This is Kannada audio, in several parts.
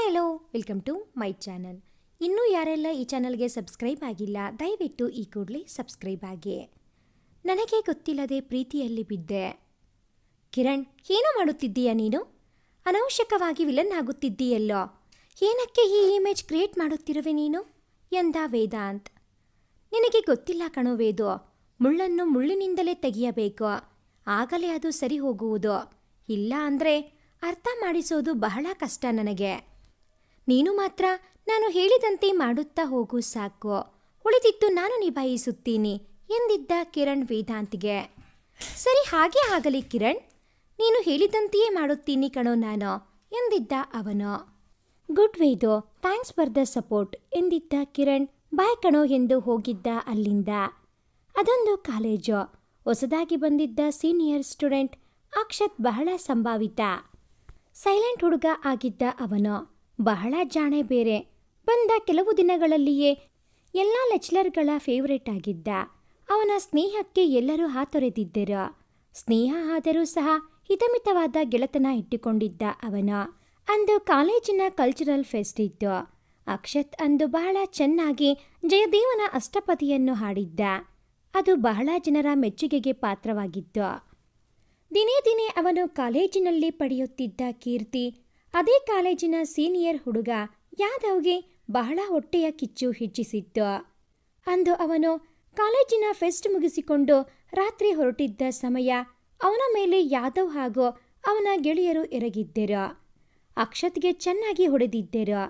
Hello, welcome to my channel. ಇನ್ನೂ ಯಾರೆಲ್ಲ ಈ ಚಾನಲ್ಗೆ ಸಬ್ಸ್ಕ್ರೈಬ್ ಆಗಿಲ್ಲ, ದಯವಿಟ್ಟು ಈ ಕೂಡಲೇ ಸಬ್ಸ್ಕ್ರೈಬ್ ಆಗಿ. ನನಗೆ ಗೊತ್ತಿಲ್ಲದೆ ಪ್ರೀತಿಯಲ್ಲಿ ಬಿದ್ದೆ. ಕಿರಣ್, ಏನು ಮಾಡುತ್ತಿದ್ದೀಯ ನೀನು? ಅನವಶ್ಯಕವಾಗಿ ವಿಲನ್ ಆಗುತ್ತಿದ್ದೀಯಲ್ಲೋ. ಏನಕ್ಕೆ ಈ ಇಮೇಜ್ ಕ್ರಿಯೇಟ್ ಮಾಡುತ್ತಿರುವೆ ನೀನು ಎಂದ ವೇದಾಂತ್. ನಿನಗೆ ಗೊತ್ತಿಲ್ಲ ಕಣೋ ವೇದು, ಮುಳ್ಳನ್ನು ಮುಳ್ಳಿನಿಂದಲೇ ತೆಗೆಯಬೇಕು, ಆಗಲೇ ಅದು ಸರಿ ಹೋಗುವುದು. ಇಲ್ಲ ಅಂದರೆ ಅರ್ಥ ಮಾಡಿಸೋದು ಬಹಳ ಕಷ್ಟ ನನಗೆ. ನೀನು ಮಾತ್ರ ನಾನು ಹೇಳಿದಂತೆ ಮಾಡುತ್ತಾ ಹೋಗು ಸಾಕು, ಉಳಿದಿದ್ದು ನಾನು ನಿಭಾಯಿಸುತ್ತೀನಿ ಎಂದಿದ್ದ ಕಿರಣ್ ವೇದಾಂತ್ಗೆ. ಸರಿ, ಹಾಗೇ ಆಗಲಿ ಕಿರಣ್, ನೀನು ಹೇಳಿದಂತೆಯೇ ಮಾಡುತ್ತೀನಿ ಕಣೋ ನಾನು ಎಂದಿದ್ದ ಅವನು. Good Vedu, thanks for the support ಎಂದಿದ್ದ ಕಿರಣ್ ಬಾಯ್ ಕಣೋ ಎಂದು ಹೋಗಿದ್ದ ಅಲ್ಲಿಂದ. ಅದೊಂದು ಕಾಲೇಜು. ಹೊಸದಾಗಿ ಬಂದಿದ್ದ ಸೀನಿಯರ್ ಸ್ಟೂಡೆಂಟ್ ಅಕ್ಷತ್ ಬಹಳ ಸಂಭಾವಿತ. ಸೈಲೆಂಟ್ ಹುಡುಗ ಆಗಿದ್ದ ಅವನು. ಬಹಳ ಜಾಣೆ ಬೇರೆ. ಬಂದ ಕೆಲವು ದಿನಗಳಲ್ಲಿಯೇ ಎಲ್ಲ ಲೆಕ್ಚರರ್ಗಳ ಫೇವರೇಟ್ ಆಗಿದ್ದ. ಅವನ ಸ್ನೇಹಕ್ಕೆ ಎಲ್ಲರೂ ಹಾತೊರೆದಿದ್ದರು. ಸ್ನೇಹ ಆದರೂ ಸಹ ಹಿತಮಿತವಾದ ಗೆಳೆತನ ಇಟ್ಟುಕೊಂಡಿದ್ದ ಅವನು. ಅಂದು ಕಾಲೇಜಿನ ಕಲ್ಚರಲ್ ಫೆಸ್ಟ್ ಇತ್ತು. ಅಕ್ಷತ್ ಅಂದು ಬಹಳ ಚೆನ್ನಾಗಿ ಜಯದೇವನ ಅಷ್ಟಪದಿಯನ್ನು ಹಾಡಿದ್ದ. ಅದು ಬಹಳ ಜನರ ಮೆಚ್ಚುಗೆಗೆ ಪಾತ್ರವಾಗಿತ್ತು. ದಿನೇ ದಿನೇ ಅವನು ಕಾಲೇಜಿನಲ್ಲಿ ಪಡೆಯುತ್ತಿದ್ದ ಕೀರ್ತಿ ಅದೇ ಕಾಲೇಜಿನ ಸೀನಿಯರ್ ಹುಡುಗ ಯಾದವ್ಗೆ ಬಹಳ ಹೊಟ್ಟೆಯ ಕಿಚ್ಚು ಹೆಚ್ಚಿಸಿತ್ತು. ಅಂದು ಅವನು ಕಾಲೇಜಿನ ಫೆಸ್ಟ್ ಮುಗಿಸಿಕೊಂಡು ರಾತ್ರಿ ಹೊರಟಿದ್ದ ಸಮಯ ಅವನ ಮೇಲೆ ಯಾದವ್ ಹಾಗೂ ಅವನ ಗೆಳೆಯರು ಎರಗಿದ್ದರು. ಅಕ್ಷತ್ಗೆ ಚೆನ್ನಾಗಿ ಹೊಡೆದಿದ್ದರು.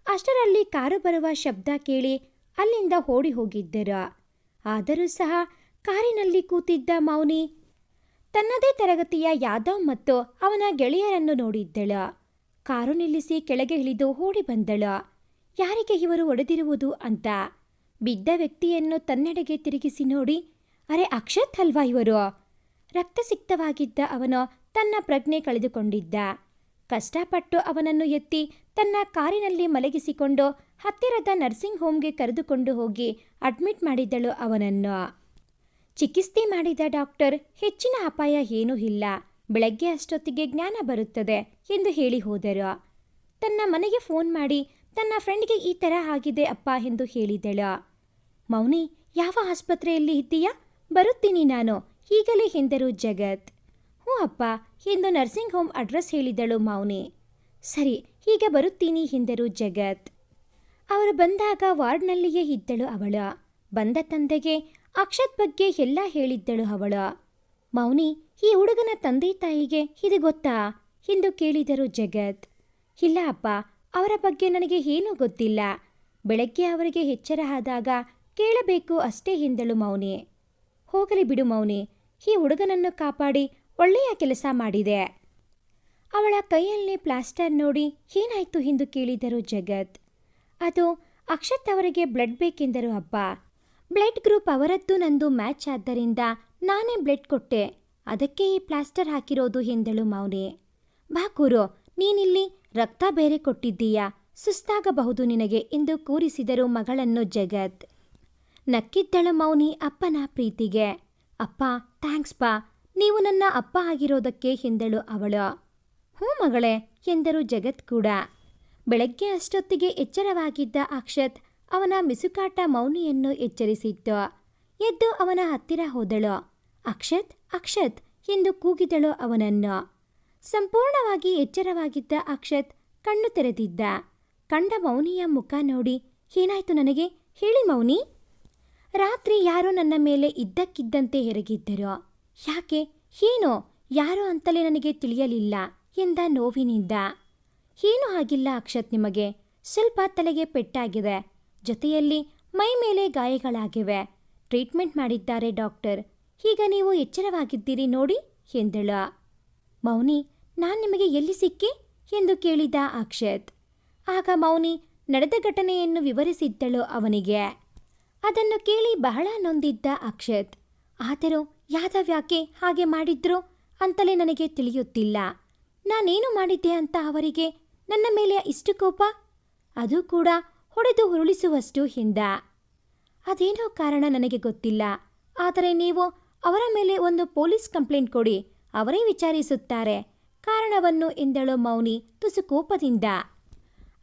ಅಷ್ಟರಲ್ಲಿ ಕಾರು ಬರುವ ಶಬ್ದ ಕೇಳಿ ಅಲ್ಲಿಂದ ಓಡಿ ಹೋಗಿದ್ದರು. ಆದರೂ ಸಹ ಕಾರಿನಲ್ಲಿ ಕೂತಿದ್ದ ಮೌನಿ ತನ್ನದೇ ತರಗತಿಯ ಯಾದವ್ ಮತ್ತು ಅವನ ಗೆಳೆಯರನ್ನು ನೋಡಿದ್ದಳು. ಕಾರು ನಿಲ್ಲಿಸಿ ಕೆಳಗೆ ಇಳಿದು ಓಡಿ ಬಂದಳು. ಯಾರಿಗೆ ಇವರು ಹೊಡೆದಿರುವುದು ಅಂತ. ಬಿದ್ದ ವ್ಯಕ್ತಿಯನ್ನು ತನ್ನೆಡೆಗೆ ತಿರುಗಿಸಿ ನೋಡಿ, ಅರೆ ಅಕ್ಷತ್ ಅಲ್ವಾ ಇವರು? ರಕ್ತಸಿಕ್ತವಾಗಿದ್ದ ಅವನು ತನ್ನ ಪ್ರಜ್ಞೆ ಕಳೆದುಕೊಂಡಿದ್ದ. ಕಷ್ಟಪಟ್ಟು ಅವನನ್ನು ಎತ್ತಿ ತನ್ನ ಕಾರಿನಲ್ಲಿ ಮಲಗಿಸಿಕೊಂಡು ಹತ್ತಿರದ ನರ್ಸಿಂಗ್ ಹೋಮ್ಗೆ ಕರೆದುಕೊಂಡು ಹೋಗಿ ಅಡ್ಮಿಟ್ ಮಾಡಿದಳು ಅವನನ್ನು. ಚಿಕಿತ್ಸೆ ಮಾಡಿದ ಡಾಕ್ಟರ್ ಹೆಚ್ಚಿನ ಅಪಾಯ ಏನೂ ಇಲ್ಲ, ಬೆಳಗ್ಗೆ ಅಷ್ಟೊತ್ತಿಗೆ ಜ್ಞಾನ ಬರುತ್ತದೆ ಎಂದು ಹೇಳಿ ಹೋದರು. ತನ್ನ ಮನೆಗೆ ಫೋನ್ ಮಾಡಿ ತನ್ನ ಫ್ರೆಂಡ್ಗೆ ಈ ಥರ ಆಗಿದೆ ಅಪ್ಪ ಎಂದು ಹೇಳಿದಳು. ಮೌನಿ, ಯಾವ ಆಸ್ಪತ್ರೆಯಲ್ಲಿ ಇದ್ದೀಯಾ? ಬರುತ್ತೀನಿ ನಾನು ಈಗಲೇ ಎಂದರು ಜಗತ್. ಹ್ಞೂ ಅಪ್ಪ ಎಂದು ನರ್ಸಿಂಗ್ ಹೋಮ್ ಅಡ್ರೆಸ್ ಹೇಳಿದಳು ಮೌನಿ. ಸರಿ, ಈಗ ಬರುತ್ತೀನಿ ಎಂದರು ಜಗತ್. ಅವರು ಬಂದಾಗ ವಾರ್ಡ್ನಲ್ಲಿಯೇ ಇದ್ದಳು ಅವಳು. ಬಂದ ತಂದೆಗೆ ಅಕ್ಷತ್ ಬಗ್ಗೆ ಎಲ್ಲ ಹೇಳಿದ್ದಳು ಅವಳು. ಮೌನಿ, ಈ ಹುಡುಗನ ತಂದೆ ತಾಯಿಗೆ ಇದು ಗೊತ್ತಾ ಎಂದು ಕೇಳಿದರು ಜಗತ್. ಇಲ್ಲ ಅಪ್ಪ, ಅವರ ಬಗ್ಗೆ ನನಗೆ ಏನೂ ಗೊತ್ತಿಲ್ಲ. ಬೆಳಗ್ಗೆ ಅವರಿಗೆ ಎಚ್ಚರ ಆದಾಗ ಕೇಳಬೇಕು ಅಷ್ಟೇ ಎಂದಳು ಮೌನಿ. ಹೋಗಲಿ ಬಿಡು ಮೌನಿ, ಈ ಹುಡುಗನನ್ನು ಕಾಪಾಡಿ ಒಳ್ಳೆಯ ಕೆಲಸ ಮಾಡಿದೆ. ಅವಳ ಕೈಯಲ್ಲಿ ಪ್ಲಾಸ್ಟರ್ ನೋಡಿ ಏನಾಯ್ತು ಎಂದು ಕೇಳಿದರು ಜಗತ್. ಅದು ಅಕ್ಷತ್ ಅವರಿಗೆ ಬ್ಲಡ್ ಬೇಕೆಂದರು ಅಪ್ಪ. ಬ್ಲಡ್ ಗ್ರೂಪ್ ಅವರದ್ದು ನಂದು ಮ್ಯಾಚ್ ಆದ್ದರಿಂದ ನಾನೇ ಬ್ಲಡ್ ಕೊಟ್ಟೆ, ಅದಕ್ಕೆ ಈ ಪ್ಲಾಸ್ಟರ್ ಹಾಕಿರೋದು ಎಂದಳು ಮೌನಿ. ಬಾ ಕೂರು, ನೀನಿಲ್ಲಿ ರಕ್ತ ಬೇರೆ ಕೊಟ್ಟಿದ್ದೀಯಾ, ಸುಸ್ತಾಗಬಹುದು ನಿನಗೆ ಎಂದು ಕೂರಿಸಿದರು ಮಗಳನ್ನು ಜಗತ್. ನಕ್ಕಿದ್ದಳು ಮೌನಿ ಅಪ್ಪನ ಪ್ರೀತಿಗೆ. ಅಪ್ಪ ಥ್ಯಾಂಕ್ಸ್ ಪಾ, ನೀವು ನನ್ನ ಅಪ್ಪ ಆಗಿರೋದಕ್ಕೆ ಎಂದಳು ಅವಳು. ಹ್ಞೂ ಮಗಳೇ ಎಂದರು ಜಗತ್ ಕೂಡ. ಬೆಳಗ್ಗೆ ಅಷ್ಟೊತ್ತಿಗೆ ಎಚ್ಚರವಾಗಿದ್ದ ಅಕ್ಷತ್ ಅವನ ಮಿಸುಕಾಟ ಮೌನಿಯನ್ನು ಎಚ್ಚರಿಸಿತ್ತು. ಎದ್ದು ಅವನ ಹತ್ತಿರ ಹೋದಳು. ಅಕ್ಷತ್ ಅಕ್ಷತ್ ಎಂದು ಕೂಗಿದಳು ಅವನನ್ನು. ಸಂಪೂರ್ಣವಾಗಿ ಎಚ್ಚರವಾಗಿದ್ದ ಅಕ್ಷತ್ ಕಣ್ಣು ತೆರೆದಿದ್ದ. ಕಂಡ ಮೌನಿಯ ಮುಖ ನೋಡಿ, ಏನಾಯ್ತು ನನಗೆ ಹೇಳಿ ಮೌನಿ? ರಾತ್ರಿ ಯಾರೋ ನನ್ನ ಮೇಲೆ ಇದ್ದಕ್ಕಿದ್ದಂತೆ ಎರಗಿದ್ದರು. ಯಾಕೆ, ಏನೋ, ಯಾರೋ ಅಂತಲೇ ನನಗೆ ತಿಳಿಯಲಿಲ್ಲ ಎಂದ ನೋವಿನಿಂದ. ಏನೂ ಆಗಿಲ್ಲ ಅಕ್ಷತ್, ನಿಮಗೆ ಸ್ವಲ್ಪ ತಲೆಗೆ ಪೆಟ್ಟಾಗಿದೆ, ಜೊತೆಯಲ್ಲಿ ಮೈ ಮೇಲೆ ಗಾಯಗಳಾಗಿವೆ. ಟ್ರೀಟ್ಮೆಂಟ್ ಮಾಡಿದ್ದಾರೆ ಡಾಕ್ಟರ್. ಈಗ ನೀವು ಎಚ್ಚರವಾಗಿದ್ದೀರಿ ನೋಡಿ ಎಂದಳು. ಮೌನಿ, ನಾನು ನಿಮಗೆ ಎಲ್ಲಿ ಸಿಕ್ಕಿ ಎಂದು ಕೇಳಿದ ಅಕ್ಷತ್. ಆಗ ಮೌನಿ ನಡೆದ ಘಟನೆಯನ್ನು ವಿವರಿಸಿದ್ದಳು ಅವನಿಗೆ. ಅದನ್ನು ಕೇಳಿ ಬಹಳ ನೊಂದಿದ್ದ ಅಕ್ಷತ್. ಆದರೂ ಯಾದವ್ ಯಾಕೆ ಹಾಗೆ ಮಾಡಿದ್ರು ಅಂತಲೇ ನನಗೆ ತಿಳಿಯುತ್ತಿಲ್ಲ. ನಾನೇನು ಮಾಡಿದ್ದೆ ಅಂತ ಅವರಿಗೆ ನನ್ನ ಮೇಲೆ ಇಷ್ಟು ಕೋಪ? ಅದು ಕೂಡ ಹೊಡೆದು ಉರುಳಿಸುವಷ್ಟು ಹಿಂದ. ಅದೇನೋ ಕಾರಣ ನನಗೆ ಗೊತ್ತಿಲ್ಲ, ಆದರೆ ನೀವು ಅವರ ಮೇಲೆ ಒಂದು ಪೊಲೀಸ್ ಕಂಪ್ಲೇಂಟ್ ಕೊಡಿ, ಅವರೇ ವಿಚಾರಿಸುತ್ತಾರೆ ಕಾರಣವನ್ನು ಎಂದಳು ಮೌನಿ ತುಸು ಕೋಪದಿಂದ.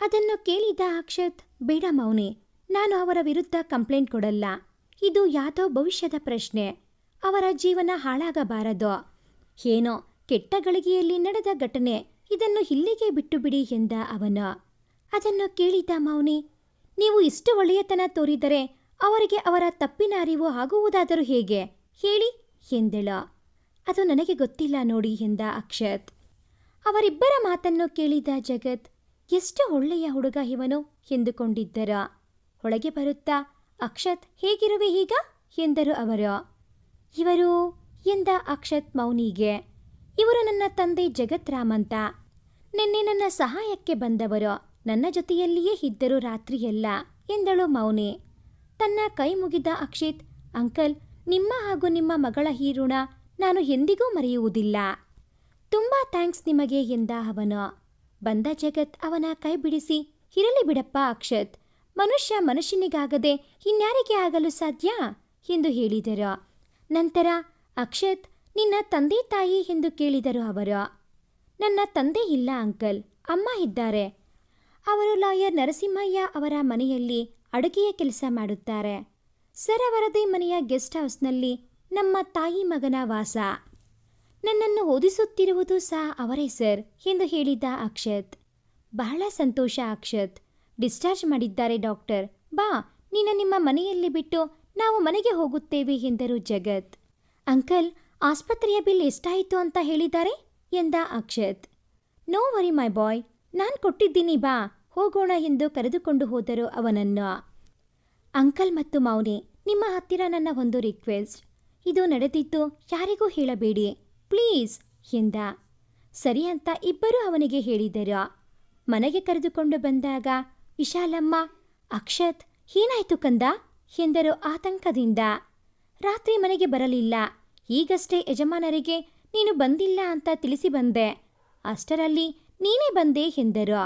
ಅದನ್ನು ಕೇಳಿದ ಅಕ್ಷತ್, ಬೇಡ ಮೌನಿ, ನಾನು ಅವರ ವಿರುದ್ಧ ಕಂಪ್ಲೇಂಟ್ ಕೊಡಲ್ಲ. ಇದು ಯಾವುದೋ ಭವಿಷ್ಯದ ಪ್ರಶ್ನೆ. ಅವರ ಜೀವನ ಹಾಳಾಗಬಾರದು. ಏನೋ ಕೆಟ್ಟ ಗಳಿಗೆಯಲ್ಲಿ ನಡೆದ ಘಟನೆ, ಇದನ್ನು ಇಲ್ಲಿಗೆ ಬಿಟ್ಟು ಬಿಡಿ ಎಂದ ಅವನು. ಅದನ್ನು ಕೇಳಿದ ಮೌನಿ, ನೀವು ಇಷ್ಟು ಒಳ್ಳೆಯತನ ತೋರಿದರೆ ಅವರಿಗೆ ಅವರ ತಪ್ಪಿನ ಅರಿವು ಆಗುವುದಾದರೂ ಹೇಗೆ ಹೇಳಿ ಎಂದಳು. ಅದು ನನಗೆ ಗೊತ್ತಿಲ್ಲ ನೋಡಿ ಎಂದ ಅಕ್ಷತ್. ಅವರಿಬ್ಬರ ಮಾತನ್ನು ಕೇಳಿದ ಜಗತ್, ಎಷ್ಟು ಒಳ್ಳೆಯ ಹುಡುಗ ಇವನು ಎಂದುಕೊಂಡಿದ್ದರ. ಒಳಗೆ ಬರುತ್ತಾ, ಅಕ್ಷತ್ ಹೇಗಿರುವೆ ಈಗ ಎಂದರು ಅವರು. ಇವರು ಎಂದ ಅಕ್ಷತ್ ಮೌನಿಗೆ. ಇವರು ನನ್ನ ತಂದೆ ಜಗತ್ ರಾಮ್ ಅಂತ. ನಿನ್ನೆ ನನ್ನ ಸಹಾಯಕ್ಕೆ ಬಂದವರು. ನನ್ನ ಜೊತೆಯಲ್ಲಿಯೇ ಇದ್ದರು ರಾತ್ರಿಯೆಲ್ಲ ಎಂದಳು ಮೌನಿ. ತನ್ನ ಕೈ ಮುಗಿದ ಅಕ್ಷಿತ್, ಅಂಕಲ್, ನಿಮ್ಮ ಹಾಗೂ ನಿಮ್ಮ ಮಗಳ ಈ ಋಣ ನಾನು ಎಂದಿಗೂ ಮರೆಯುವುದಿಲ್ಲ. ತುಂಬ ಥ್ಯಾಂಕ್ಸ್ ನಿಮಗೆ ಎಂದ ಅವನು. ಬಂದ ಜಗತ್ ಅವನ ಕೈ ಬಿಡಿಸಿ, ಇರಲಿ ಬಿಡಪ್ಪ ಅಕ್ಷತ್, ಮನುಷ್ಯ ಮನುಷ್ಯನಿಗಾಗದೆ ಇನ್ಯಾರಿಗೆ ಆಗಲು ಸಾಧ್ಯ ಎಂದು ಹೇಳಿದರು. ನಂತರ, ಅಕ್ಷತ್, ನಿನ್ನ ತಂದೆ ತಾಯಿ ಎಂದು ಕೇಳಿದರು ಅವರು. ನನ್ನ ತಂದೆ ಇಲ್ಲ ಅಂಕಲ್, ಅಮ್ಮ ಇದ್ದಾರೆ. ಅವರು ಲಾಯರ್ ನರಸಿಂಹಯ್ಯ ಅವರ ಮನೆಯಲ್ಲಿ ಅಡುಗೆಯ ಕೆಲಸ ಮಾಡುತ್ತಾರೆ. ಸರ್ ಅವರದೇ ಮನೆಯ ಗೆಸ್ಟ್ ಹೌಸ್ನಲ್ಲಿ ನಮ್ಮ ತಾಯಿ ಮಗನ ವಾಸ. ನನ್ನನ್ನು ಓದಿಸುತ್ತಿರುವುದು ಸಹ ಅವರೇ ಸರ್ ಎಂದು ಹೇಳಿದ ಅಕ್ಷತ್. ಬಹಳ ಸಂತೋಷ ಅಕ್ಷತ್. ಡಿಸ್ಚಾರ್ಜ್ ಮಾಡಿದ್ದಾರೆ ಡಾಕ್ಟರ್. ಬಾ, ನೀನು ನಿಮ್ಮ ಮನೆಯಲ್ಲಿ ಬಿಟ್ಟು ನಾವು ಮನೆಗೆ ಹೋಗುತ್ತೇವೆ ಎಂದರು ಜಗತ್. ಅಂಕಲ್, ಆಸ್ಪತ್ರೆಯ ಬಿಲ್ ಎಷ್ಟಾಯಿತು ಅಂತ ಹೇಳಿದ್ದಾರೆ ಎಂದ ಅಕ್ಷತ್. ನೋ ವರಿ ಮೈ ಬಾಯ್, ನಾನು ಕೊಟ್ಟಿದ್ದೀನಿ, ಬಾ ಹೋಗೋಣ ಎಂದು ಕರೆದುಕೊಂಡು ಹೋದರು ಅವನನ್ನು. ಅಂಕಲ್ ಮತ್ತು ಮೌನಿ, ನಿಮ್ಮ ಹತ್ತಿರ ನನ್ನ ಒಂದು ರಿಕ್ವೆಸ್ಟ್. ಇದು ನಡೆದಿದ್ದು ಯಾರಿಗೂ ಹೇಳಬೇಡಿ ಪ್ಲೀಸ್ ಎಂದ. ಸರಿ ಅಂತ ಇಬ್ಬರೂ ಅವನಿಗೆ ಹೇಳಿದರು. ಮನೆಗೆ ಕರೆದುಕೊಂಡು ಬಂದಾಗ ವಿಶಾಲಮ್ಮ, ಅಕ್ಷತ್ ಏನಾಯ್ತು ಕಂದ ಎಂದರು ಆತಂಕದಿಂದ. ರಾತ್ರಿ ಮನೆಗೆ ಬರಲಿಲ್ಲ. ಈಗಷ್ಟೇ ಯಜಮಾನರಿಗೆ ನೀನು ಬಂದಿಲ್ಲ ಅಂತ ತಿಳಿಸಿ ಬಂದೆ. ಅಷ್ಟರಲ್ಲಿ ನೀನೇ ಬಂದೆ ಎಂದರು.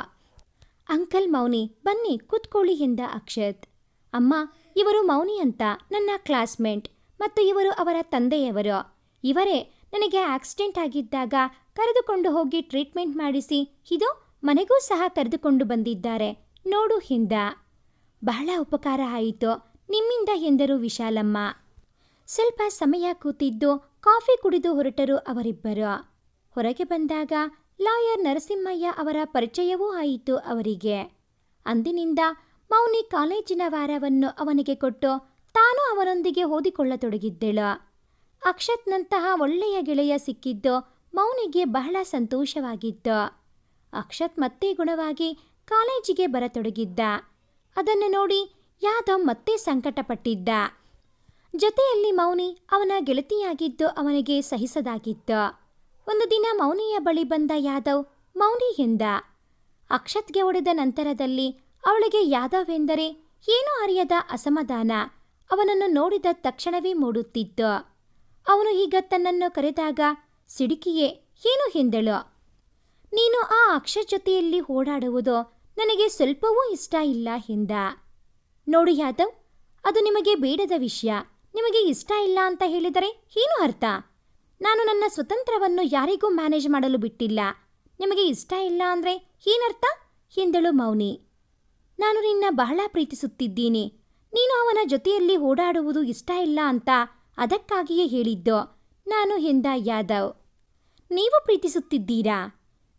ಅಂಕಲ್, ಮೌನಿ ಬನ್ನಿ ಕೂತ್ಕೊಳ್ಳಿ ಎಂದ ಅಕ್ಷತ್. ಅಮ್ಮ, ಇವರು ಮೌನಿ ಅಂತ ನನ್ನ ಕ್ಲಾಸ್ಮೇಟ್ ಮತ್ತು ಇವರು ಅವರ ತಂದೆಯವರು. ಇವರೇ ನನಗೆ ಆಕ್ಸಿಡೆಂಟ್ ಆಗಿದ್ದಾಗ ಕರೆದುಕೊಂಡು ಹೋಗಿ ಟ್ರೀಟ್ಮೆಂಟ್ ಮಾಡಿಸಿ ಇದು ಮನೆಗೂ ಸಹ ಕರೆದುಕೊಂಡು ಬಂದಿದ್ದಾರೆ ನೋಡು ಎಂದ. ಬಹಳ ಉಪಕಾರ ಆಯಿತು ನಿಮ್ಮಿಂದ ಎಂದರು ವಿಶಾಲಮ್ಮ. ಸ್ವಲ್ಪ ಸಮಯ ಕೂತಿದ್ದು ಕಾಫಿ ಕುಡಿದು ಹೊರಟರು ಅವರಿಬ್ಬರು. ಹೊರಗೆ ಬಂದಾಗ ಲಾಯರ್ ನರಸಿಂಹಯ್ಯ ಅವರ ಪರಿಚಯವೂ ಆಯಿತು ಅವರಿಗೆ. ಅಂದಿನಿಂದ ಮೌನಿ ಕಾಲೇಜಿನ ವಾರವನ್ನು ಅವನಿಗೆ ಕೊಟ್ಟು ತಾನು ಅವನೊಂದಿಗೆ ಓದಿಕೊಳ್ಳತೊಡಗಿದ್ದಳು. ಅಕ್ಷತ್ನಂತಹ ಒಳ್ಳೆಯ ಗೆಳೆಯ ಸಿಕ್ಕಿದ್ದು ಮೌನಿಗೆ ಬಹಳ ಸಂತೋಷವಾಗಿತ್ತು. ಅಕ್ಷತ್ ಮತ್ತೆ ಗುಣವಾಗಿ ಕಾಲೇಜಿಗೆ ಬರತೊಡಗಿದ್ದ. ಅದನ್ನು ನೋಡಿ ಯಾದವ್ ಮತ್ತೆ ಸಂಕಟಪಟ್ಟಿದ್ದ. ಜೊತೆಯಲ್ಲಿ ಮೌನಿ ಅವನ ಗೆಳತಿಯಾಗಿದ್ದು ಅವನಿಗೆ ಸಹಿಸದಾಗಿತ್ತು. ಒಂದು ದಿನ ಮೌನಿಯ ಬಳಿ ಬಂದ ಯಾದವ್ ಮೌನಿ ಎಂದ. ಅಕ್ಷತ್ಗೆ ಹೊಡೆದ ನಂತರದಲ್ಲಿ ಅವಳಿಗೆ ಯಾದವ್ ಎಂದರೆ ಏನೂ ಅರಿಯದ ಅಸಮಾಧಾನ ಅವನನ್ನು ನೋಡಿದ ತಕ್ಷಣವೇ ಮೂಡುತ್ತಿತ್ತು. ಅವನು ಈಗ ತನ್ನನ್ನು ಕರೆದಾಗ ಸಿಡುಕಿಯೇ ಏನು ಎಂದಳು. ನೀನು ಆ ಅಕ್ಷತ್ ಜೊತೆಯಲ್ಲಿ ಓಡಾಡುವುದು ನನಗೆ ಸ್ವಲ್ಪವೂ ಇಷ್ಟ ಇಲ್ಲ ಎಂದ. ನೋಡು ಯಾದವ್, ಅದು ನಿಮಗೆ ಬೇಡದ ವಿಷಯ. ನಿಮಗೆ ಇಷ್ಟ ಇಲ್ಲ ಅಂತ ಹೇಳಿದರೆ ಏನು ಅರ್ಥ? ನಾನು ನನ್ನ ಸ್ವತಂತ್ರವನ್ನು ಯಾರಿಗೂ ಮ್ಯಾನೇಜ್ ಮಾಡಲು ಬಿಟ್ಟಿಲ್ಲ. ನಿಮಗೆ ಇಷ್ಟ ಇಲ್ಲ ಅಂದರೆ ಏನರ್ಥ ಎಂದಳು ಮೌನಿ. ನಾನು ನಿನ್ನ ಬಹಳ ಪ್ರೀತಿಸುತ್ತಿದ್ದೀನಿ. ನೀನು ಅವನ ಜೊತೆಯಲ್ಲಿ ಓಡಾಡುವುದು ಇಷ್ಟ ಇಲ್ಲ ಅಂತ ಅದಕ್ಕಾಗಿಯೇ ಹೇಳಿದ್ದು ನಾನು ಎಂದ ಯಾದವ್. ನೀವು ಪ್ರೀತಿಸುತ್ತಿದ್ದೀರಾ?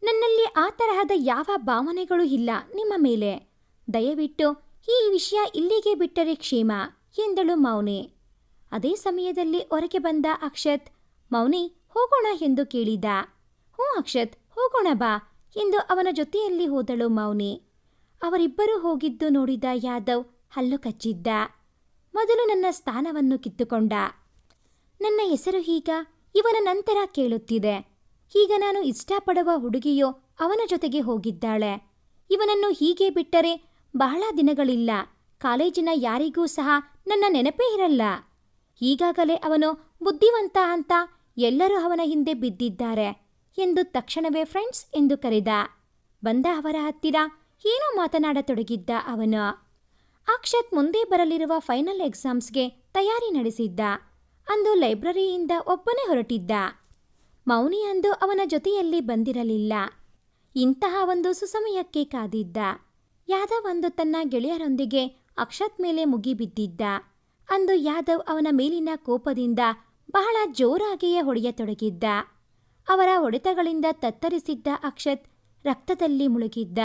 ನನ್ನಲ್ಲಿ ಆ ತರಹದ ಯಾವ ಭಾವನೆಗಳೂ ಇಲ್ಲ ನಿಮ್ಮ ಮೇಲೆ. ದಯವಿಟ್ಟು ಈ ವಿಷಯ ಇಲ್ಲಿಗೆ ಬಿಟ್ಟರೆ ಕ್ಷೇಮ ಎಂದಳು ಮೌನಿ. ಅದೇ ಸಮಯದಲ್ಲಿ ಹೊರಗೆ ಬಂದ ಅಕ್ಷತ್, ಮೌನಿ ಹೋಗೋಣ ಎಂದು ಕೇಳಿದ. ಹ್ಞೂ ಅಕ್ಷತ್, ಹೋಗೋಣ ಬಾ ಎಂದು ಅವನ ಜೊತೆಯಲ್ಲಿ ಹೋದಳು ಮೌನಿ. ಅವರಿಬ್ಬರೂ ಹೋಗಿದ್ದು ನೋಡಿದ ಯಾದವ್ ಹಲ್ಲು ಕಚ್ಚಿದ್ದ. ಮೊದಲು ನನ್ನ ಸ್ಥಾನವನ್ನು ಕಿತ್ತುಕೊಂಡ. ನನ್ನ ಹೆಸರು ಈಗ ಇವನ ನಂತರ ಕೇಳುತ್ತಿದೆ. ಈಗ ನಾನು ಇಷ್ಟಪಡುವ ಹುಡುಗಿಯೋ ಅವನ ಜೊತೆಗೆ ಹೋಗಿದ್ದಾಳೆ. ಇವನನ್ನು ಹೀಗೆ ಬಿಟ್ಟರೆ ಬಹಳ ದಿನಗಳಿಲ್ಲ ಕಾಲೇಜಿನ ಯಾರಿಗೂ ಸಹ ನನ್ನ ನೆನಪೇ ಇರಲ್ಲ. ಈಗಾಗಲೇ ಅವನು ಬುದ್ಧಿವಂತ ಅಂತ ಎಲ್ಲರೂ ಅವನ ಹಿಂದೆ ಬಿದ್ದಿದ್ದಾರೆ ಎಂದು ತಕ್ಷಣವೇ ಫ್ರೆಂಡ್ಸ್ ಎಂದು ಕರೆದ. ಬಂದ ಅವರ ಹತ್ತಿರ ಏನೋ ಮಾತನಾಡತೊಡಗಿದ್ದ ಅವನು. ಅಕ್ಷತ್ ಮುಂದೆ ಬರಲಿರುವ ಫೈನಲ್ ಎಕ್ಸಾಮ್ಸ್ಗೆ ತಯಾರಿ ನಡೆಸಿದ್ದ. ಅಂದು ಲೈಬ್ರರಿಯಿಂದ ಒಬ್ಬನೇ ಹೊರಟಿದ್ದ. ಮೌನಿ ಅಂದು ಅವನ ಜೊತೆಯಲ್ಲಿ ಬಂದಿರಲಿಲ್ಲ. ಇಂತಹ ಒಂದು ಸುಸಮಯಕ್ಕೆ ಕಾದಿದ್ದ. ಯಾದವ್ ಅಂದು ತನ್ನ ಗೆಳೆಯರೊಂದಿಗೆ ಅಕ್ಷತ್ ಮೇಲೆ ಮುಗಿಬಿದ್ದಿದ್ದ. ಅಂದು ಯಾದವ್ ಅವನ ಮೇಲಿನ ಕೋಪದಿಂದ ಬಹಳ ಜೋರಾಗಿಯೇ ಹೊಡೆಯತೊಡಗಿದ್ದ. ಅವರ ಹೊಡೆತಗಳಿಂದ ತತ್ತರಿಸಿದ್ದ ಅಕ್ಷತ್ ರಕ್ತದಲ್ಲಿ ಮುಳುಗಿದ್ದ.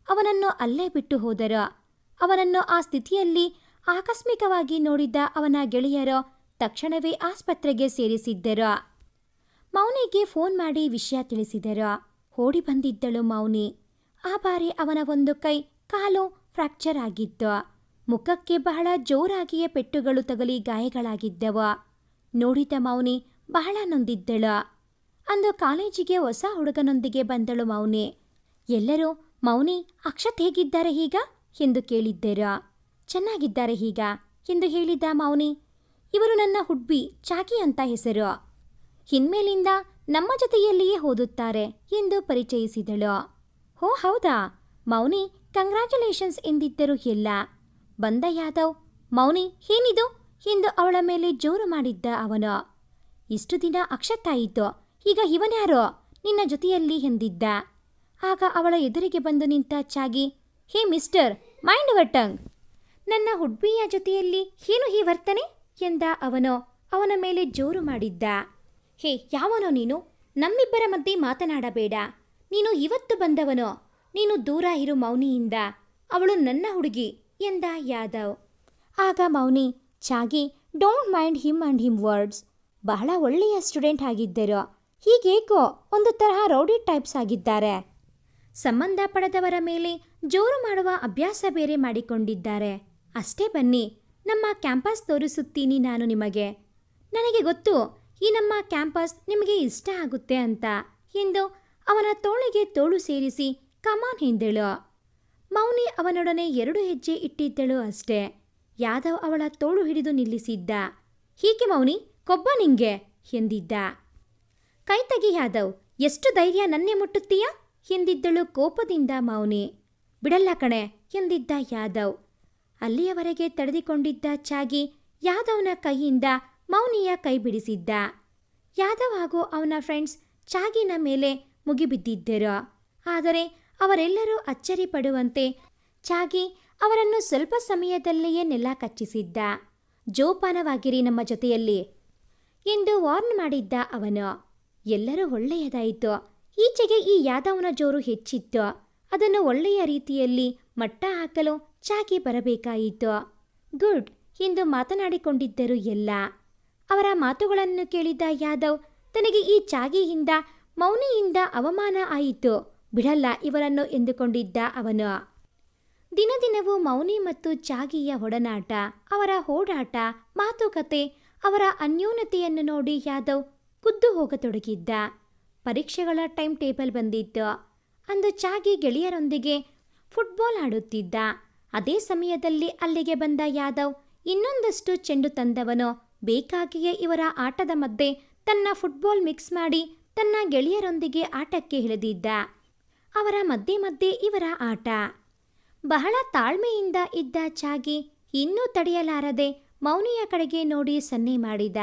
ಅವನನ್ನು ಅಲ್ಲೇ ಬಿಟ್ಟು ಹೋದರು. ಅವನನ್ನು ಆ ಸ್ಥಿತಿಯಲ್ಲಿ ಆಕಸ್ಮಿಕವಾಗಿ ನೋಡಿದ್ದ ಅವನ ಗೆಳೆಯರು ತಕ್ಷಣವೇ ಆಸ್ಪತ್ರೆಗೆ ಸೇರಿಸಿದ್ದರು. ಮೌನಿಗೆ ಫೋನ್ ಮಾಡಿ ವಿಷಯ ತಿಳಿಸಿದರು. ಓಡಿ ಬಂದಿದ್ದಳು ಮೌನಿ. ಆ ಬಾರಿ ಅವನ ಒಂದು ಕೈ ಕಾಲು ಫ್ರ್ಯಾಕ್ಚರ್ ಆಗಿತ್ತು. ಮುಖಕ್ಕೆ ಬಹಳ ಜೋರಾಗಿಯೇ ಪೆಟ್ಟುಗಳು ತಗಲಿ ಗಾಯಗಳಾಗಿದ್ದವು. ನೋಡಿದ ಮೌನಿ ಬಹಳ ನೊಂದಿದ್ದಳು. ಅಂದು ಕಾಲೇಜಿಗೆ ಹೊಸ ಹುಡುಗನೊಂದಿಗೆ ಬಂದಳು ಮೌನಿ. ಎಲ್ಲರೂ ಮೌನಿ ಅಕ್ಷತ್ ಹೇಗಿದ್ದಾರೆ ಈಗ ಎಂದು ಕೇಳಿದ್ದರು. ಚೆನ್ನಾಗಿದ್ದಾರೆ ಈಗ ಎಂದು ಹೇಳಿದ ಮೌನಿ. ಇವರು ನನ್ನ ಹುಡ್ಬಿ ಚಾಕಿ ಅಂತ ಹೆಸರು. ಇನ್ಮೇಲಿಂದ ನಮ್ಮ ಜೊತೆಯಲ್ಲಿಯೇ ಓದುತ್ತಾರೆ ಎಂದು ಪರಿಚಯಿಸಿದಳು. ಓ ಹೌದಾ, ಮೌನಿ ಕಂಗ್ರ್ಯಾಚುಲೇಷನ್ಸ್ ಎಂದಿದ್ದರು ಎಲ್ಲ. ಬಂದ ಯಾದವ್, ಮೌನಿ ಏನಿದು ಎಂದು ಅವಳ ಮೇಲೆ ಜೋರು ಮಾಡಿದ್ದ ಅವನು. ಇಷ್ಟು ದಿನ ಅಕ್ಷತ್ ಆಯಿತು, ಈಗ ಇವನ್ಯಾರೋ ನಿನ್ನ ಜೊತೆಯಲ್ಲಿ ಎಂದಿದ್ದ. ಆಗ ಅವಳ ಎದುರಿಗೆ ಬಂದು ನಿಂತ ಚಾಗಿ, ಹೇ ಮಿಸ್ಟರ್ ಮೈಂಡ್ ಯುವರ್ ಟಂಗ್, ನನ್ನ ಹುಡ್ಬಿಯ ಜೊತೆಯಲ್ಲಿ ಏನು ಈ ವರ್ತನೆ ಎಂದ ಅವನು ಅವನ ಮೇಲೆ ಜೋರು ಮಾಡಿದ್ದ. ಹೇ ಯಾವನೋ ನೀನು, ನಮ್ಮಿಬ್ಬರ ಮಧ್ಯೆ ಮಾತನಾಡಬೇಡ. ನೀನು ಇವತ್ತು ಬಂದವನೋ, ನೀನು ದೂರ ಇರು ಮೌನಿಯಿಂದ, ಅವಳು ನನ್ನ ಹುಡುಗಿ ಎಂದ ಯಾದವ್. ಆಗ ಮೌನಿ, ಚಾಗಿ don't mind him and him words, ಬಹಳ ಒಳ್ಳೆಯ ಸ್ಟೂಡೆಂಟ್ ಆಗಿದ್ದರು, ಹೀಗೇಕೋ ಒಂದು ತರಹ ರೌಡಿ ಟೈಪ್ಸ್ ಆಗಿದ್ದಾರೆ. ಸಂಬಂಧ ಪಡೆದವರ ಮೇಲೆ ಜೋರು ಮಾಡುವ ಅಭ್ಯಾಸ ಬೇರೆ ಮಾಡಿಕೊಂಡಿದ್ದಾರೆ. ಅಷ್ಟೇ ಬನ್ನಿ, ನಮ್ಮ ಕ್ಯಾಂಪಸ್ ತೋರಿಸುತ್ತೀನಿ ನಾನು ನಿಮಗೆ. ನನಗೆ ಗೊತ್ತು ಈ ನಮ್ಮ ಕ್ಯಾಂಪಸ್ ನಿಮಗೆ ಇಷ್ಟ ಆಗುತ್ತೆ ಅಂತ ಎಂದು ಅವನ ತೋಳಿಗೆ ತೋಳು ಸೇರಿಸಿ ಕಮಾನ್ ಎಂದಳು. ಮೌನಿ ಅವನೊಡನೆ 2 ಹೆಜ್ಜೆ ಇಟ್ಟಿದ್ದಳು ಅಷ್ಟೇ. ಯಾದವ್ ಅವಳ ತೋಳು ಹಿಡಿದು ನಿಲ್ಲಿಸಿದ್ದ. ಹೀಗೆ ಮೌನಿ, ಕೊಬ್ಬ ನಿಂಗೆ ಎಂದಿದ್ದ. ಕೈ ತೆಗಿ ಯಾದವ್, ಎಷ್ಟು ಧೈರ್ಯ ನನ್ನೇ ಮುಟ್ಟುತ್ತೀಯ ಎಂದಿದ್ದಳು ಕೋಪದಿಂದ ಮೌನಿ. ಬಿಡಲ್ಲ ಕಣೆ ಎಂದಿದ್ದ ಯಾದವ್. ಅಲ್ಲಿಯವರೆಗೆ ತಡೆದುಕೊಂಡಿದ್ದ ಚಾಗಿ ಯಾದವ್ನ ಕೈಯಿಂದ ಮೌನಿಯ ಕೈ ಬಿಡಿಸಿದ್ದ. ಯಾದವ್ ಹಾಗೂ ಅವನ ಫ್ರೆಂಡ್ಸ್ ಚಾಗಿನ ಮೇಲೆ ಮುಗಿಬಿದ್ದಿದ್ದರು. ಆದರೆ ಅವರೆಲ್ಲರೂ ಅಚ್ಚರಿ ಪಡುವಂತೆ ಚಾಗಿ ಅವರನ್ನು ಸ್ವಲ್ಪ ಸಮಯದಲ್ಲಿಯೇ ನೆಲ ಕಚ್ಚಿಸಿದ್ದ. ಜೋಪಾನವಾಗಿರಿ ನಮ್ಮ ಜೊತೆಯಲ್ಲಿ ಎಂದು ವಾರ್ನ್ ಮಾಡಿದ್ದ ಅವನು. ಎಲ್ಲರೂ ಒಳ್ಳೆಯದಾಯಿತು. ಈಚೆಗೆ ಈ ಯಾದವ್ನ ಜೋರು ಹೆಚ್ಚಿತ್ತು. ಅದನ್ನು ಒಳ್ಳೆಯ ರೀತಿಯಲ್ಲಿ ಮಟ್ಟ ಹಾಕಲು ಚಾಗಿ ಬರಬೇಕಾಯಿತು. ಗುಡ್ ಎಂದು ಮಾತನಾಡಿಕೊಂಡಿದ್ದರು ಎಲ್ಲ. ಅವರ ಮಾತುಗಳನ್ನು ಕೇಳಿದ ಯಾದವ್ ತನಗೆ ಈ ಚಾಗಿಯಿಂದ ಮೌನಿಯಿಂದ ಅವಮಾನ ಆಯಿತು, ಬಿಡಲ್ಲ ಇವರನ್ನು ಎಂದುಕೊಂಡಿದ್ದ ಅವನು. ದಿನದಿನವೂ ಮೌನಿ ಮತ್ತು ಚಾಗಿಯ ಒಡನಾಟ, ಅವರ ಓಡಾಟ, ಮಾತುಕತೆ, ಅವರ ಅನ್ಯೋನ್ಯತೆಯನ್ನು ನೋಡಿ ಯಾದವ್ ಕುದ್ದು ಹೋಗತೊಡಗಿದ್ದ. ಪರೀಕ್ಷೆಗಳ ಟೈಮ್ ಟೇಬಲ್ ಬಂದಿತ್ತು. ಅಂದು ಚಾಗಿ ಗೆಳೆಯರೊಂದಿಗೆ ಫುಟ್ಬಾಲ್ ಆಡುತ್ತಿದ್ದ. ಅದೇ ಸಮಯದಲ್ಲಿ ಅಲ್ಲಿಗೆ ಬಂದ ಯಾದವ್ ಇನ್ನೊಂದಷ್ಟು ಚೆಂಡು ತಂದವನು ಬೇಕಾಗಿಯೇ ಇವರ ಆಟದ ಮಧ್ಯೆ ತನ್ನ ಫುಟ್ಬಾಲ್ ಮಿಕ್ಸ್ ಮಾಡಿ ತನ್ನ ಗೆಳೆಯರೊಂದಿಗೆ ಆಟಕ್ಕೆ ಇಳಿದಿದ್ದ. ಅವರ ಮಧ್ಯೆ ಮಧ್ಯೆ ಇವರ ಆಟ. ಬಹಳ ತಾಳ್ಮೆಯಿಂದ ಇದ್ದ ಚಾಗಿ ಇನ್ನೂ ತಡೆಯಲಾರದೆ ಮೌನಿಯ ಕಡೆಗೆ ನೋಡಿ ಸನ್ನೆ ಮಾಡಿದ.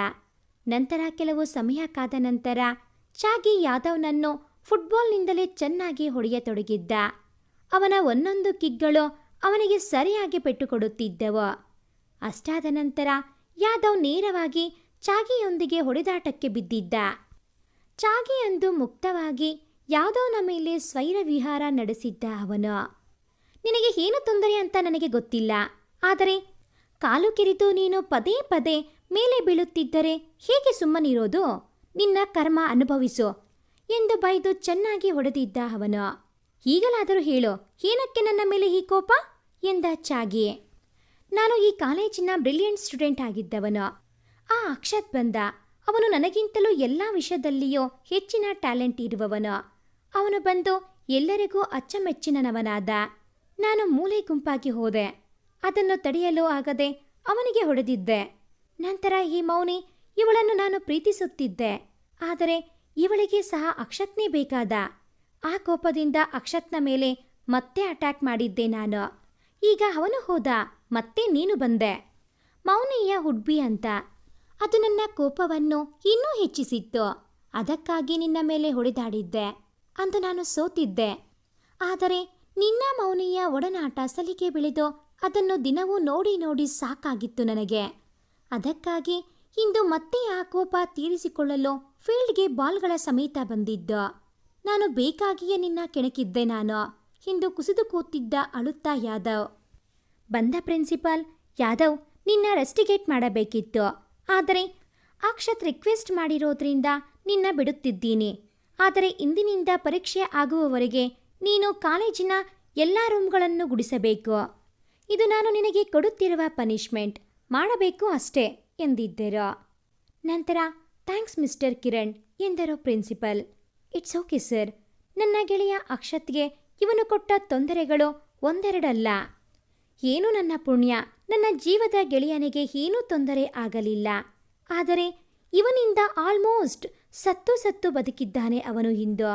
ನಂತರ ಕೆಲವು ಸಮಯ ಕಾದ ನಂತರ ಚಾಗಿ ಯಾದವ್ನನ್ನು ಫುಟ್ಬಾಲ್ನಿಂದಲೇ ಚೆನ್ನಾಗಿ ಹೊಡೆಯತೊಡಗಿದ್ದ. ಅವನ ಒಂದೊಂದು ಕಿಕ್ಗಳು ಅವನಿಗೆ ಸರಿಯಾಗಿ ಪೆಟ್ಟು ಕೊಡುತ್ತಿದ್ದವು. ಅಷ್ಟಾದ ನಂತರ ಯಾದವ್ ನೇರವಾಗಿ ಚಾಗಿಯೊಂದಿಗೆ ಹೊಡೆದಾಟಕ್ಕೆ ಬಿದ್ದಿದ್ದ. ಚಾಗಿ ಅಂದು ಮುಕ್ತವಾಗಿ ಯಾದವ್ನ ಮೇಲೆ ಸ್ವೈರ ವಿಹಾರ ನಡೆಸಿದ್ದ ಅವನು. ನಿನಗೆ ಏನು ತೊಂದರೆ ಅಂತ ನನಗೆ ಗೊತ್ತಿಲ್ಲ, ಆದರೆ ಕಾಲು ಕಿರಿತು ನೀನು ಪದೇ ಪದೇ ಮೇಲೆ ಬೀಳುತ್ತಿದ್ದರೆ ಹೇಗೆ ಸುಮ್ಮನಿರೋದು? ನಿನ್ನ ಕರ್ಮ ಅನುಭವಿಸು ಎಂದು ಬೈದು ಚೆನ್ನಾಗಿ ಹೊಡೆದಿದ್ದ ಅವನು. ಈಗಲಾದರೂ ಹೇಳು, ಏನಕ್ಕೆ ನನ್ನ ಮೇಲೆ ಈ ಕೋಪ ಎಂದ ಚಾಗಿ. ನಾನು ಈ ಕಾಲೇಜಿನ ಬ್ರಿಲಿಯಂಟ್ ಸ್ಟೂಡೆಂಟ್ ಆಗಿದ್ದವನು. ಆ ಅಕ್ಷತ್ ಬಂದ. ಅವನು ನನಗಿಂತಲೂ ಎಲ್ಲ ವಿಷಯದಲ್ಲಿಯೂ ಹೆಚ್ಚಿನ ಟ್ಯಾಲೆಂಟ್ ಇರುವವನು. ಅವನು ಬಂದು ಎಲ್ಲರಿಗೂ ಅಚ್ಚಮೆಚ್ಚಿನವನಾದ. ನಾನು ಮೂಲೆ ಗುಂಪಾಗಿ ಹೋದೆ. ಅದನ್ನು ತಡೆಯಲು ಆಗದೆ ಅವನಿಗೆ ಹೊಡೆದಿದ್ದೆ. ನಂತರ ಈ ಮೌನಿ, ಇವಳನ್ನು ನಾನು ಪ್ರೀತಿಸುತ್ತಿದ್ದೆ, ಆದರೆ ಇವಳಿಗೆ ಸಹ ಅಕ್ಷತ್ನೇ ಬೇಕಾದ. ಆ ಕೋಪದಿಂದ ಅಕ್ಷತ್ನ ಮೇಲೆ ಮತ್ತೆ ಅಟ್ಯಾಕ್ ಮಾಡಿದ್ದೆ ನಾನು. ಈಗ ಅವನು ಹೋದ, ಮತ್ತೆ ನೀನು ಬಂದೆ. ಮೌನಿಯ ಹುಡ್ಬಿ ಅಂತ. ಅದು ನನ್ನ ಕೋಪವನ್ನು ಇನ್ನೂ ಹೆಚ್ಚಿಸಿತ್ತು. ಅದಕ್ಕಾಗಿ ನಿನ್ನ ಮೇಲೆ ಹೊಡೆದಾಡಿದ್ದೆ. ಅಂದು ನಾನು ಸೋತಿದ್ದೆ. ಆದರೆ ನಿನ್ನ ಮೌನಿಯ ಒಡನಾಟ ಸಲಿಗೆ ಬೆಳೆದು ಅದನ್ನು ದಿನವೂ ನೋಡಿ ನೋಡಿ ಸಾಕಾಗಿತ್ತು ನನಗೆ. ಅದಕ್ಕಾಗಿ ಇಂದು ಮತ್ತೆ ಆ ಕೋಪ ತೀರಿಸಿಕೊಳ್ಳಲು ಫೀಲ್ಡ್ಗೆ ಬಾಲ್ಗಳ ಸಮೇತ ಬಂದಿದ್ದು. ನಾನು ಬೇಕಾಗಿಯೇ ನಿನ್ನ ಕೆಣಕಿದ್ದೆ ನಾನು ಎಂದು ಕುಸಿದು ಕೂತಿದ್ದ ಅಳುತ್ತಾ ಯಾದವ್. ಬಂದ ಪ್ರಿನ್ಸಿಪಾಲ್, ಯಾದವ್ ನಿನ್ನ ರೆಸ್ಟಿಗೇಟ್ ಮಾಡಬೇಕಿತ್ತು, ಆದರೆ ಅಕ್ಷತ್ ರಿಕ್ವೆಸ್ಟ್ ಮಾಡಿರೋದ್ರಿಂದ ನಿನ್ನ ಬಿಡುತ್ತಿದ್ದೀನಿ. ಆದರೆ ಇಂದಿನಿಂದ ಪರೀಕ್ಷೆ ಆಗುವವರೆಗೆ ನೀನು ಕಾಲೇಜಿನ ಎಲ್ಲ ರೂಮ್ಗಳನ್ನು ಗುಡಿಸಬೇಕು. ಇದು ನಾನು ನಿನಗೆ ಕೊಡುತ್ತಿರುವ ಪನಿಷ್ಮೆಂಟ್, ಮಾಡಬೇಕು ಅಷ್ಟೇ ಎಂದಿದ್ದರು. ನಂತರ ಥ್ಯಾಂಕ್ಸ್ ಮಿಸ್ಟರ್ ಕಿರಣ್ ಎಂದರು ಪ್ರಿನ್ಸಿಪಲ್. It's okay sir. ನನ್ನ ಗೆಳೆಯ ಅಕ್ಷತ್ಗೆ ಇವನು ಕೊಟ್ಟ ತೊಂದರೆಗಳು ಒಂದೆರಡಲ್ಲ. ಏನು ನನ್ನ ಪುಣ್ಯ, ನನ್ನ ಜೀವದ ಗೆಳೆಯನಿಗೆ ಏನೂ ತೊಂದರೆ ಆಗಲಿಲ್ಲ. ಆದರೆ ಇವನಿಂದ ಆಲ್ಮೋಸ್ಟ್ ಸತ್ತು ಬದುಕಿದ್ದಾನೆ ಅವನು ಇಂದು.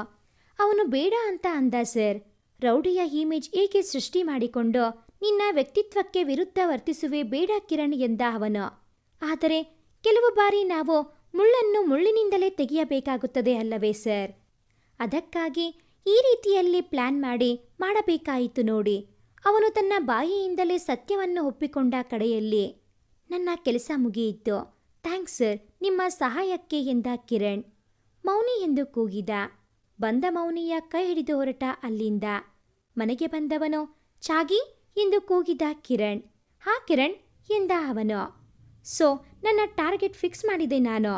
ಅವನು ಬೇಡ ಅಂತ ಅಂದ ಸರ್. ರೌಡಿಯ ಇಮೇಜ್ ಏಕೆ ಸೃಷ್ಟಿ ಮಾಡಿಕೊಂಡು ನಿನ್ನ ವ್ಯಕ್ತಿತ್ವಕ್ಕೆ ವಿರುದ್ಧ ವರ್ತಿಸುವೆ ಬೇಡ ಕಿರಣ್ ಎಂದ ಅವನು. ಆದರೆ ಕೆಲವು ಬಾರಿ ನಾವು ಮುಳ್ಳನ್ನು ಮುಳ್ಳಿನಿಂದಲೇ ತೆಗೆಯಬೇಕಾಗುತ್ತದೆ ಅಲ್ಲವೇ ಸರ್? ಅದಕ್ಕಾಗಿ ಈ ರೀತಿಯಲ್ಲಿ ಪ್ಲಾನ್ ಮಾಡಬೇಕಾಯಿತು ನೋಡಿ. ಅವನು ತನ್ನ ಬಾಯಿಯಿಂದಲೇ ಸತ್ಯವನ್ನು ಒಪ್ಪಿಕೊಂಡ ಕಡೆಯಲ್ಲಿ ನನ್ನ ಕೆಲಸ ಮುಗಿಯಿತು. ಥ್ಯಾಂಕ್ಸ್ ಸರ್ ನಿಮ್ಮ ಸಹಾಯಕ್ಕೆ ಎಂದ ಕಿರಣ್. ಮೌನಿ ಎಂದು ಕೂಗಿದ. ಬಂದ ಮೌನಿಯ ಕೈ ಹಿಡಿದು ಹೊರಟ ಅಲ್ಲಿಂದ. ಮನೆಗೆ ಬಂದವನು ಚಾಗಿ ಎಂದು ಕೂಗಿದ ಕಿರಣ್. ಹಾ ಕಿರಣ್ ಎಂದ ಅವನು. ಸೊ ನನ್ನ ಟಾರ್ಗೆಟ್ ಫಿಕ್ಸ್ ಮಾಡಿದೆ ನಾನು.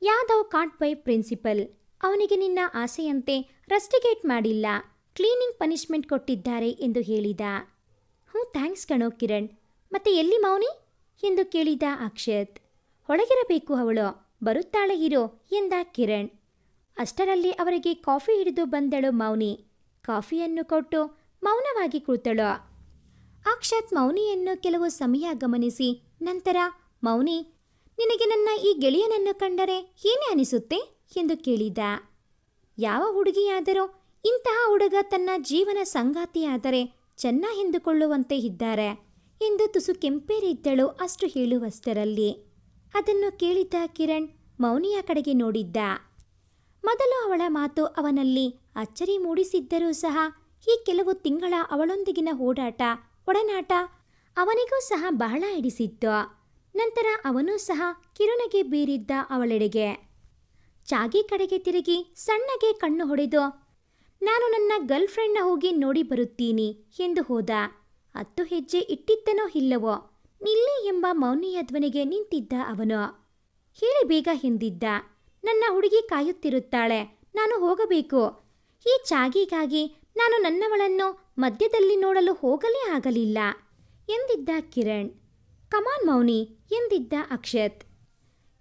ಯಾದವ್ ಕಾಟ್ ಬೈ ಪ್ರಿನ್ಸಿಪಲ್. ಅವನಿಗೆ ನಿನ್ನ ಆಸೆಯಂತೆ ರಸ್ಟಿಗೇಟ್ ಮಾಡಿಲ್ಲ, ಕ್ಲೀನಿಂಗ್ ಪನಿಷ್ಮೆಂಟ್ ಕೊಟ್ಟಿದ್ದಾರೆ ಎಂದು ಹೇಳಿದ. ಥ್ಯಾಂಕ್ಸ್ ಕಣೋ ಕಿರಣ್. ಮತ್ತೆ ಎಲ್ಲಿ ಮೌನಿ ಎಂದು ಕೇಳಿದ ಅಕ್ಷತ್. ಒಳಗಿರಬೇಕು ಅವಳು, ಬರುತ್ತಾಳೆ ಇರೋ ಎಂದ ಕಿರಣ್. ಅಷ್ಟರಲ್ಲಿ ಅವರಿಗೆ ಕಾಫಿ ಹಿಡಿದು ಬಂದಳು ಮೌನಿ. ಕಾಫಿಯನ್ನು ಕೊಟ್ಟು ಮೌನವಾಗಿ ಕೂತಳು. ಅಕ್ಷತ್ ಮೌನಿಯನ್ನು ಕೆಲವು ಸಮಯ ಗಮನಿಸಿ ನಂತರ, ಮೌನಿ ನಿನಗೆ ನನ್ನ ಈ ಗೆಳೆಯನನ್ನು ಕಂಡರೆ ಏನೇ ಅನಿಸುತ್ತೆ ಎಂದು ಕೇಳಿದ. ಯಾವ ಹುಡುಗಿಯಾದರೂ ಇಂತಹ ಹುಡುಗ ತನ್ನ ಜೀವನ ಸಂಗಾತಿಯಾದರೆ ಚೆನ್ನ ಎಂದುಕೊಳ್ಳುವಂತೆ ಇದ್ದಾರೆ ಎಂದು ತುಸು ಕೆಂಪೇರಿದ್ದಳು. ಅಷ್ಟು ಹೇಳುವಷ್ಟರಲ್ಲಿ ಅದನ್ನು ಕೇಳಿದ್ದ ಕಿರಣ್ ಮೌನಿಯ ಕಡೆಗೆ ನೋಡಿದ್ದ. ಮೊದಲು ಅವಳ ಮಾತು ಅವನಲ್ಲಿ ಅಚ್ಚರಿ ಮೂಡಿಸಿದ್ದರೂ ಸಹ ಈ ಕೆಲವು ತಿಂಗಳ ಅವಳೊಂದಿಗಿನ ಒಡನಾಟ ಅವನಿಗೂ ಸಹ ಬಹಳ ಹಿಡಿಸಿತ್ತು. ನಂತರ ಅವನೂ ಸಹ ಕಿರುನಗೆ ಬೀರಿದ್ದ ಅವಳೆಡೆಗೆ. ಚಾಗಿ ಕಡೆಗೆ ತಿರುಗಿ ಸಣ್ಣಗೆ ಕಣ್ಣು ಹೊಡೆದು, ನಾನು ನನ್ನ ಗರ್ಲ್ ಫ್ರೆಂಡ್ನ ಹೋಗಿ ನೋಡಿ ಬರುತ್ತೀನಿ ಎಂದು ಹೋದ. 10 ಹೆಜ್ಜೆ ಇಟ್ಟಿದ್ದನೋ ಇಲ್ಲವೋ ನಿಲ್ಲಿ ಎಂಬ ಮೌನಿಯ ಧ್ವನಿಗೆ ನಿಂತಿದ್ದ ಅವನು. ಹೇಳಿ ಬೇಗ ಎಂದಿದ್ದ. ನನ್ನ ಹುಡುಗಿ ಕಾಯುತ್ತಿರುತ್ತಾಳೆ, ನಾನು ಹೋಗಬೇಕು. ಈ ಚಾಗಿಗಾಗಿ ನಾನು ನನ್ನವಳನ್ನು ಮಧ್ಯದಲ್ಲಿ ನೋಡಲು ಹೋಗಲೇ ಆಗಲಿಲ್ಲ ಎಂದಿದ್ದ ಕಿರಣ್. ಕಮಾನ್ ಮೌನಿ ಎಂದಿದ್ದ ಅಕ್ಷತ್.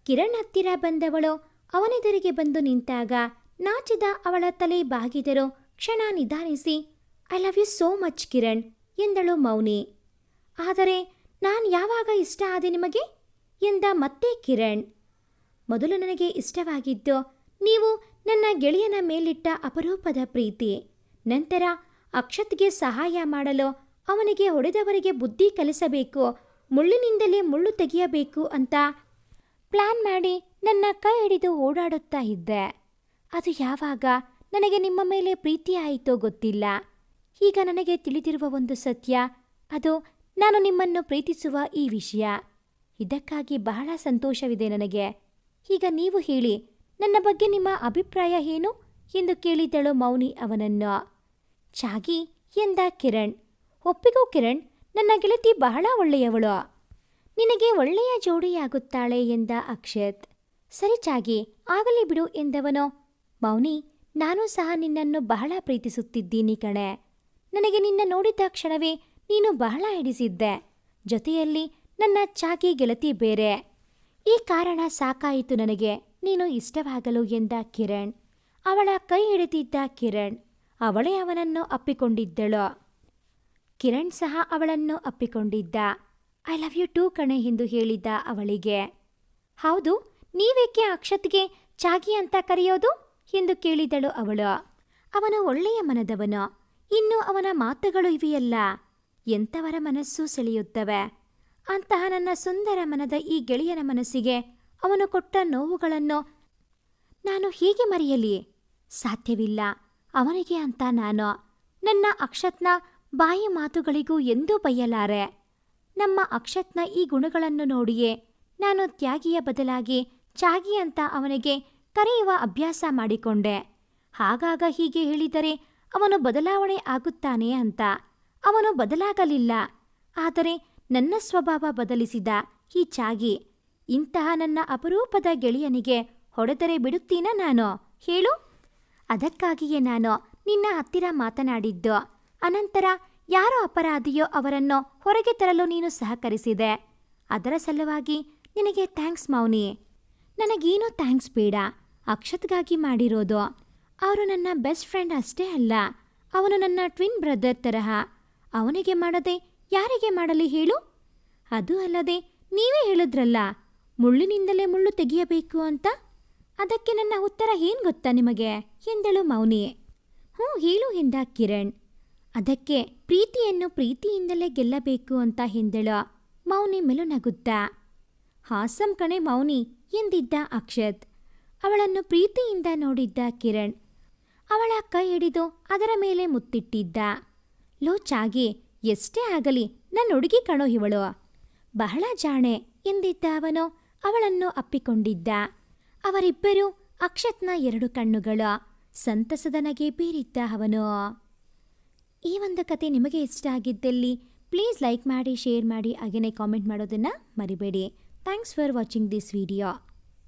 ಕಿರಣ್ ಹತ್ತಿರ ಬಂದವಳು ಅವನೆದುರಿಗೆ ಬಂದು ನಿಂತಾಗ ನಾಚಿದ ಅವಳ ತಲೆ ಬಾಗಿದರು. ಕ್ಷಣ ನಿಧಾನಿಸಿ, I love you so much Kiran ಎಂದಳು ಮೌನಿ. ಆದರೆ ನಾನು ಯಾವಾಗ ಇಷ್ಟ ಆದೆ ನಿಮಗೆ ಎಂದ ಮತ್ತೆ ಕಿರಣ್. ಮೊದಲು ನನಗೆ ಇಷ್ಟವಾಗಿದ್ದು ನೀವು ನನ್ನ ಗೆಳೆಯನ ಮೇಲಿಟ್ಟ ಅಪರೂಪದ ಪ್ರೀತಿ. ನಂತರ ಅಕ್ಷತ್ಗೆ ಸಹಾಯ ಮಾಡಲು ಅವನಿಗೆ ಹೊಡೆದವರಿಗೆ ಬುದ್ಧಿ ಕಲಿಸಬೇಕು, ಮುಳ್ಳಿನಿಂದಲೇ ಮುಳ್ಳು ತೆಗೆಯಬೇಕು ಅಂತ ಪ್ಲಾನ್ ಮಾಡಿ ನನ್ನ ಕೈ ಹಿಡಿದು ಓಡಾಡುತ್ತಾ ಇದ್ದೆ. ಅದು ಯಾವಾಗ ನನಗೆ ನಿಮ್ಮ ಮೇಲೆ ಪ್ರೀತಿ ಆಯಿತೋ ಗೊತ್ತಿಲ್ಲ. ಈಗ ನನಗೆ ತಿಳಿದಿರುವ ಒಂದು ಸತ್ಯ, ಅದು ನಾನು ನಿಮ್ಮನ್ನು ಪ್ರೀತಿಸುವ ಈ ವಿಷಯ. ಇದಕ್ಕಾಗಿ ಬಹಳ ಸಂತೋಷವಿದೆ ನನಗೆ. ಈಗ ನೀವು ಹೇಳಿ, ನನ್ನ ಬಗ್ಗೆ ನಿಮ್ಮ ಅಭಿಪ್ರಾಯ ಏನು ಎಂದು ಕೇಳಿದಳು ಮೌನಿ ಅವನನ್ನು. ಚಾಗಿ ಎಂದ ಕಿರಣ್. ಒಪ್ಪಿಗೋ ಕಿರಣ್, ನನ್ನ ಗೆಳತಿ ಬಹಳ ಒಳ್ಳೆಯವಳು. ನಿನಗೆ ಒಳ್ಳೆಯ ಜೋಡಿಯಾಗುತ್ತಾಳೆ ಎಂದ ಅಕ್ಷತ್. ಸರಿ ಚಾಗಿ, ಆಗಲಿ ಬಿಡು ಎಂದವನು. ಮೌನಿ, ನಾನು ಸಹ ನಿನ್ನನ್ನು ಬಹಳ ಪ್ರೀತಿಸುತ್ತಿದ್ದೀನಿ ಕಣೆ. ನನಗೆ ನಿನ್ನ ನೋಡಿದ ಕ್ಷಣವೇ ನೀನು ಬಹಳ ಹಿಡಿಸಿದ್ದೆ. ಜೊತೆಯಲ್ಲಿ ನನ್ನ ಚಾಗಿ ಗೆಳತಿ ಬೇರೆ. ಈ ಕಾರಣ ಸಾಕಾಯಿತು ನನಗೆ ನೀನು ಇಷ್ಟವಾಗಲು ಎಂದ ಕಿರಣ್. ಅವಳ ಕೈ ಹಿಡಿದಿದ್ದ ಕಿರಣ್. ಅವಳೇ ಅವನನ್ನು ಅಪ್ಪಿಕೊಂಡಿದ್ದಳು. ಕಿರಣ್ ಸಹ ಅವಳನ್ನು ಅಪ್ಪಿಕೊಂಡಿದ್ದ. ಐ ಲವ್ ಯು ಟೂ ಕಣೆ ಎಂದು ಹೇಳಿದ್ದ ಅವಳಿಗೆ. ಹೌದು, ನೀವೇಕೆ ಅಕ್ಷತ್ಗೆ ಚಾಗಿ ಅಂತ ಕರೆಯೋದು ಎಂದು ಕೇಳಿದಳು ಅವಳು. ಅವನು ಒಳ್ಳೆಯ ಮನದವನು. ಇನ್ನು ಅವನ ಮಾತುಗಳು ಇವೆಯಲ್ಲ, ಎಂಥವರ ಮನಸ್ಸು ಸೆಳೆಯುತ್ತವೆ. ಅಂತಹ ನನ್ನ ಸುಂದರ ಮನದ ಈ ಗೆಳೆಯನ ಮನಸ್ಸಿಗೆ ಅವನು ಕೊಟ್ಟ ನೋವುಗಳನ್ನು ನಾನು ಹೇಗೆ ಮರೆಯಲಿ? ಸಾಧ್ಯವಿಲ್ಲ. ಅವನಿಗೆ ಅಂತ ನಾನು ನನ್ನ ಅಕ್ಷತ್ನ ಬಾಯಿ ಮಾತುಗಳಿಗೂ ಎಂದೂ ಬಯ್ಯಲಾರೆ. ನಮ್ಮ ಅಕ್ಷತ್ನ ಈ ಗುಣಗಳನ್ನು ನೋಡಿಯೇ ನಾನು ತ್ಯಾಗಿಯ ಬದಲಾಗಿ ಚಾಗಿ ಅಂತ ಅವನಿಗೆ ಕರೆಯುವ ಅಭ್ಯಾಸ ಮಾಡಿಕೊಂಡೆ. ಆಗಾಗ ಹೀಗೆ ಹೇಳಿದರೆ ಅವನು ಬದಲಾವಣೆ ಆಗುತ್ತಾನೆ ಅಂತ. ಅವನು ಬದಲಾಗಲಿಲ್ಲ. ಆದರೆ ನನ್ನ ಸ್ವಭಾವ ಬದಲಿಸಿದ ಈ ಚಾಗಿ. ಇಂತಹ ನನ್ನ ಅಪರೂಪದ ಗೆಳೆಯನಿಗೆ ಹೊಡೆದರೆ ಬಿಡುತ್ತೀನ ನಾನು ಹೇಳು? ಅದಕ್ಕಾಗಿಯೇ ನಾನು ನಿನ್ನ ಹತ್ತಿರ ಮಾತನಾಡಿದ್ದು. ಅನಂತರ ಯಾರೋ ಅಪರಾಧಿಯೋ ಅವರನ್ನು ಹೊರಗೆ ತರಲು ನೀನು ಸಹಕರಿಸಿದೆ. ಅದರ ಸಲುವಾಗಿ ನಿನಗೆ ಥ್ಯಾಂಕ್ಸ್ ಮೌನಿ. ನನಗೇನೂ ಥ್ಯಾಂಕ್ಸ್ ಬೇಡ. ಅಕ್ಷತ್ಗಾಗಿ ಮಾಡಿರೋದು. ಅವರು ನನ್ನ ಬೆಸ್ಟ್ ಫ್ರೆಂಡ್ ಅಷ್ಟೇ ಅಲ್ಲ, ಅವನು ನನ್ನ ಟ್ವಿನ್ ಬ್ರದರ್ ತರಹ. ಅವನಿಗೆ ಮಾಡದೆ ಯಾರಿಗೆ ಮಾಡಲಿ ಹೇಳು? ಅದು ಅಲ್ಲದೆ ನೀವೇ ಹೇಳಿದ್ರಲ್ಲ, ಮುಳ್ಳಿನಿಂದಲೇ ಮುಳ್ಳು ತೆಗೆಯಬೇಕು ಅಂತ. ಅದಕ್ಕೆ ನನ್ನ ಉತ್ತರ ಏನು ಗೊತ್ತಾ ನಿಮಗೆ ಎಂದಳು ಮೌನಿ. ಹೇಳು ಎಂದ ಕಿರಣ್. ಅದಕ್ಕೆ ಪ್ರೀತಿಯನ್ನು ಪ್ರೀತಿಯಿಂದಲೇ ಗೆಲ್ಲಬೇಕು ಅಂತ ಎಂದಳು ಮೌನಿ ಮೆಲುನಗುತ್ತಾ. ಹಾಸಂ ಕಣೆ ಮೌನಿ ಎಂದಿದ್ದ ಅಕ್ಷತ್. ಅವಳನ್ನು ಪ್ರೀತಿಯಿಂದ ನೋಡಿದ್ದ ಕಿರಣ್ ಅವಳ ಕೈ ಹಿಡಿದು ಅದರ ಮೇಲೆ ಮುತ್ತಿಟ್ಟಿದ್ದ. ಲೋ ಚಾಗಿ, ಎಷ್ಟೇ ಆಗಲಿ ನನ್ನ ಹುಡುಗಿ ಕಣೋ ಇವಳು. ಬಹಳ ಜಾಣೆ ಎಂದಿದ್ದ ಅವನು ಅವಳನ್ನು ಅಪ್ಪಿಕೊಂಡಿದ್ದ. ಅವರಿಬ್ಬರೂ ಅಕ್ಷತ್ನ 2 ಕಣ್ಣುಗಳು. ಸಂತಸದ ನಗೆ ಬೀರಿದ್ದ ಅವನು. ಈ ಒಂದು ಕತೆ ನಿಮಗೆ ಇಷ್ಟ ಆಗಿದ್ದಲ್ಲಿ ಪ್ಲೀಸ್ ಲೈಕ್ ಮಾಡಿ, ಶೇರ್ ಮಾಡಿ, ಹಾಗೆಯೇ ಕಾಮೆಂಟ್ ಮಾಡೋದನ್ನು ಮರಿಬೇಡಿ. Thanks for watching this video.